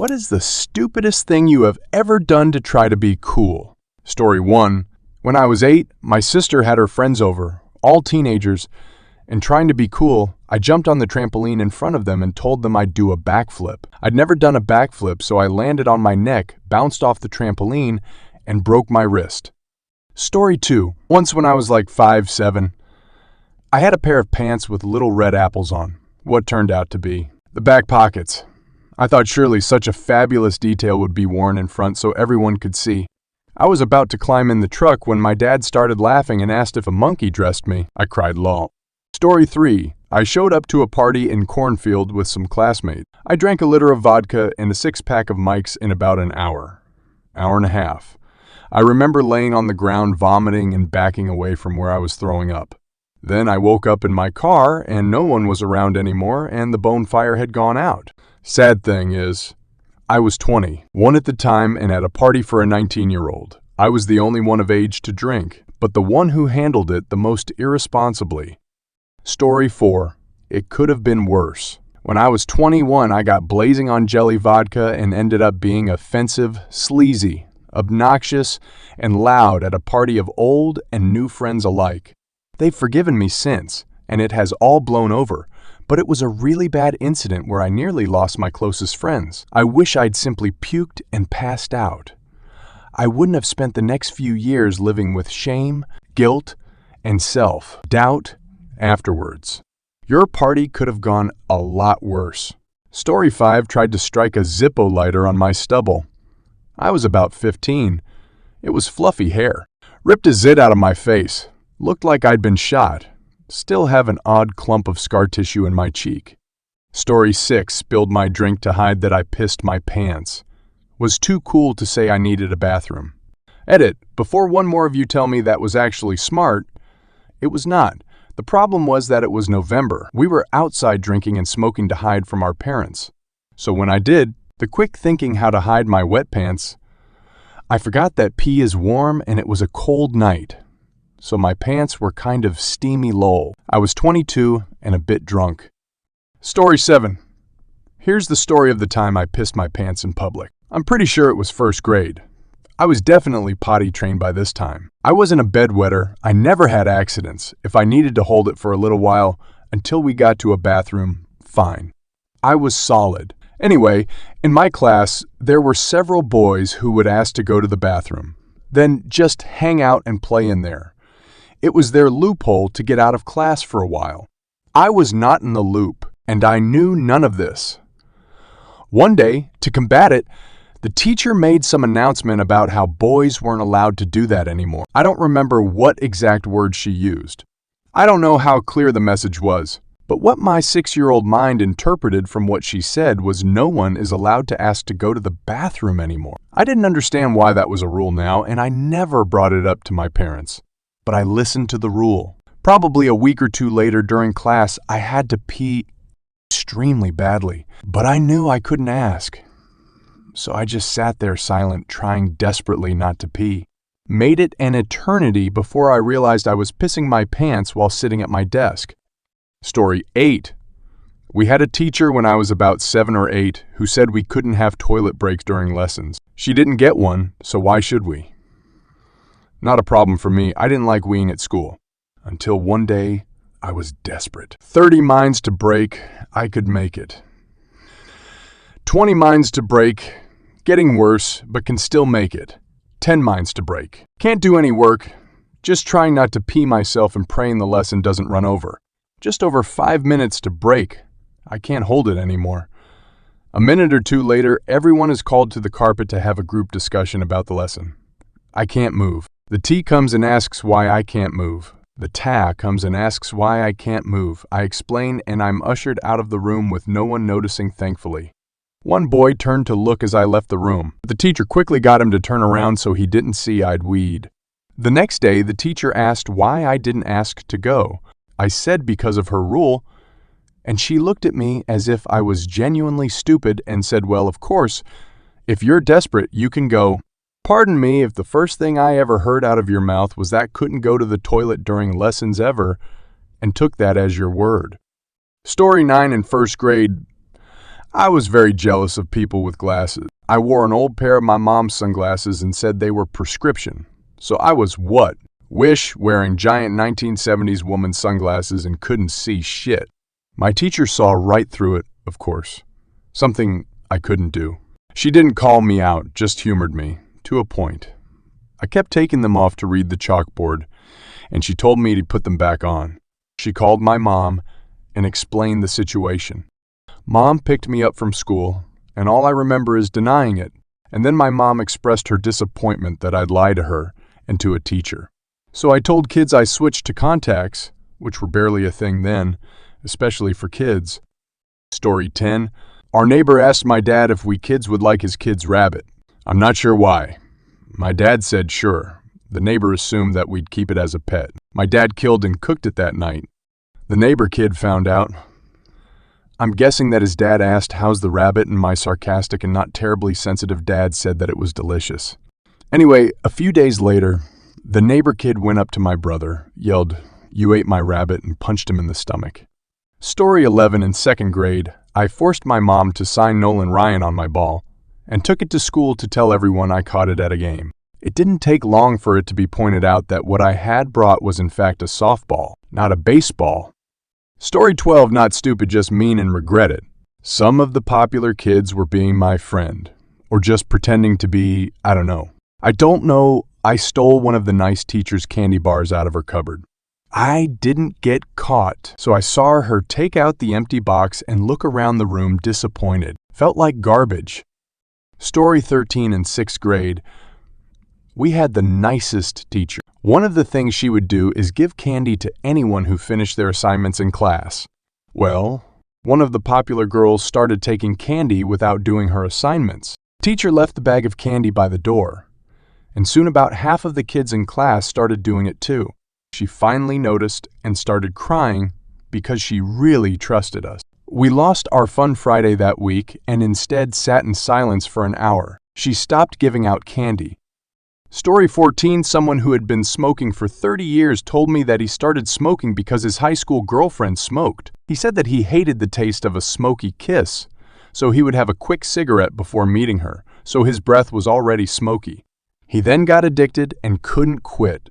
What is the stupidest thing you have ever done to try to be cool? Story 1. When I was 8, my sister had her friends over, all teenagers, and trying to be cool, I jumped on the trampoline in front of them and told them I'd do a backflip. I'd never done a backflip, so I landed on my neck, bounced off the trampoline, and broke my wrist. Story 2. Once when I was like 5, 7, I had a pair of pants with little red apples on. What turned out to be the back pockets. I thought surely such a fabulous detail would be worn in front so everyone could see. I was about to climb in the truck when my dad started laughing and asked if a monkey dressed me. I cried lol. Story 3. I showed up to a party in Cornfield with some classmates. I drank a liter of vodka and a 6-pack of Mikes in about an hour and a half. I remember laying on the ground vomiting and backing away from where I was throwing up. Then I woke up in my car and no one was around anymore and the bonfire had gone out. Sad thing is, I was 20, one at the time and at a party for a 19-year-old. I was the only one of age to drink, but the one who handled it the most irresponsibly. Story 4. It could have been worse. When I was 21, I got blazing on jelly vodka and ended up being offensive, sleazy, obnoxious, and loud at a party of old and new friends alike. They've forgiven me since, and it has all blown over. But it was a really bad incident where I nearly lost my closest friends. I wish I'd simply puked and passed out. I wouldn't have spent the next few years living with shame, guilt, and self-doubt afterwards. Your party could have gone a lot worse. Story 5 tried to strike a Zippo lighter on my stubble. I was about 15. It was fluffy hair. Ripped a zit out of my face. Looked like I'd been shot. Still have an odd clump of scar tissue in my cheek. Story 6 spilled my drink to hide that I pissed my pants. Was too cool to say I needed a bathroom. Edit, before one more of you tell me that was actually smart, it was not. The problem was that it was November. We were outside drinking and smoking to hide from our parents. So when I did, the quick thinking how to hide my wet pants, I forgot that pee is warm and it was a cold night. So my pants were kind of steamy lol. I was 22 and a bit drunk. Story 7. Here's the story of the time I pissed my pants in public. I'm pretty sure it was first grade. I was definitely potty trained by this time. I wasn't a bedwetter. I never had accidents. If I needed to hold it for a little while until we got to a bathroom, fine. I was solid. Anyway, in my class, there were several boys who would ask to go to the bathroom, then just hang out and play in there. It was their loophole to get out of class for a while. I was not in the loop, and I knew none of this. One day, to combat it, the teacher made some announcement about how boys weren't allowed to do that anymore. I don't remember what exact words she used. I don't know how clear the message was, but what my 6-year-old mind interpreted from what she said was no one is allowed to ask to go to the bathroom anymore. I didn't understand why that was a rule now, and I never brought it up to my parents. But I listened to the rule. Probably a week or two later during class, I had to pee extremely badly, but I knew I couldn't ask. So I just sat there silent, trying desperately not to pee. Made it an eternity before I realized I was pissing my pants while sitting at my desk. Story 8. We had a teacher when I was about 7 or 8 who said we couldn't have toilet breaks during lessons. She didn't get one, so why should we? Not a problem for me. I didn't like weeing at school. Until one day, I was desperate. 30 minds to break, I could make it. 20 minds to break, getting worse, but can still make it. 10 minds to break. Can't do any work, just trying not to pee myself and praying the lesson doesn't run over. Just over 5 minutes to break. I can't hold it anymore. A minute or two later, everyone is called to the carpet to have a group discussion about the lesson. I can't move. The T comes and asks why I can't move. The Ta comes and asks why I can't move. I explain and I'm ushered out of the room with no one noticing, thankfully. One boy turned to look as I left the room. The teacher quickly got him to turn around so he didn't see I'd weed. The next day, the teacher asked why I didn't ask to go. I said because of her rule, and she looked at me as if I was genuinely stupid and said, well, of course, if you're desperate, you can go. Pardon me if the first thing I ever heard out of your mouth was that couldn't go to the toilet during lessons ever, and took that as your word. Story 9 in first grade. I was very jealous of people with glasses. I wore an old pair of my mom's sunglasses and said they were prescription. So I was what? Wish, wearing giant 1970s woman sunglasses and couldn't see shit. My teacher saw right through it, of course. Something I couldn't do. She didn't call me out, just humored me, to a point. I kept taking them off to read the chalkboard, and she told me to put them back on. She called my mom and explained the situation. Mom picked me up from school, and all I remember is denying it, and then my mom expressed her disappointment that I'd lie to her and to a teacher. So I told kids I switched to contacts, which were barely a thing then, especially for kids. Story 10. Our neighbor asked my dad if we kids would like his kid's rabbit. I'm not sure why. My dad said sure. The neighbor assumed that we'd keep it as a pet. My dad killed and cooked it that night. The neighbor kid found out. I'm guessing that his dad asked, "How's the rabbit?" and my sarcastic and not terribly sensitive dad said that it was delicious. Anyway, a few days later, the neighbor kid went up to my brother, yelled, "You ate my rabbit," and punched him in the stomach. Story 11. In second grade, I forced my mom to sign Nolan Ryan on my ball and took it to school to tell everyone I caught it at a game. It didn't take long for it to be pointed out that what I had brought was in fact a softball, not a baseball. Story 12. Not stupid, just mean and regret it. Some of the popular kids were being my friend, or just pretending to be, I don't know. I stole one of the nice teacher's candy bars out of her cupboard. I didn't get caught, so I saw her take out the empty box and look around the room disappointed. Felt like garbage. Story 13. In sixth grade, we had the nicest teacher. One of the things she would do is give candy to anyone who finished their assignments in class. Well, one of the popular girls started taking candy without doing her assignments. The teacher left the bag of candy by the door, and soon about half of the kids in class started doing it too. She finally noticed and started crying because she really trusted us. We lost our fun Friday that week and instead sat in silence for an hour. She stopped giving out candy. Story 14. Someone who had been smoking for 30 years told me that he started smoking because his high school girlfriend smoked. He said that he hated the taste of a smoky kiss, so he would have a quick cigarette before meeting her, so his breath was already smoky. He then got addicted and couldn't quit.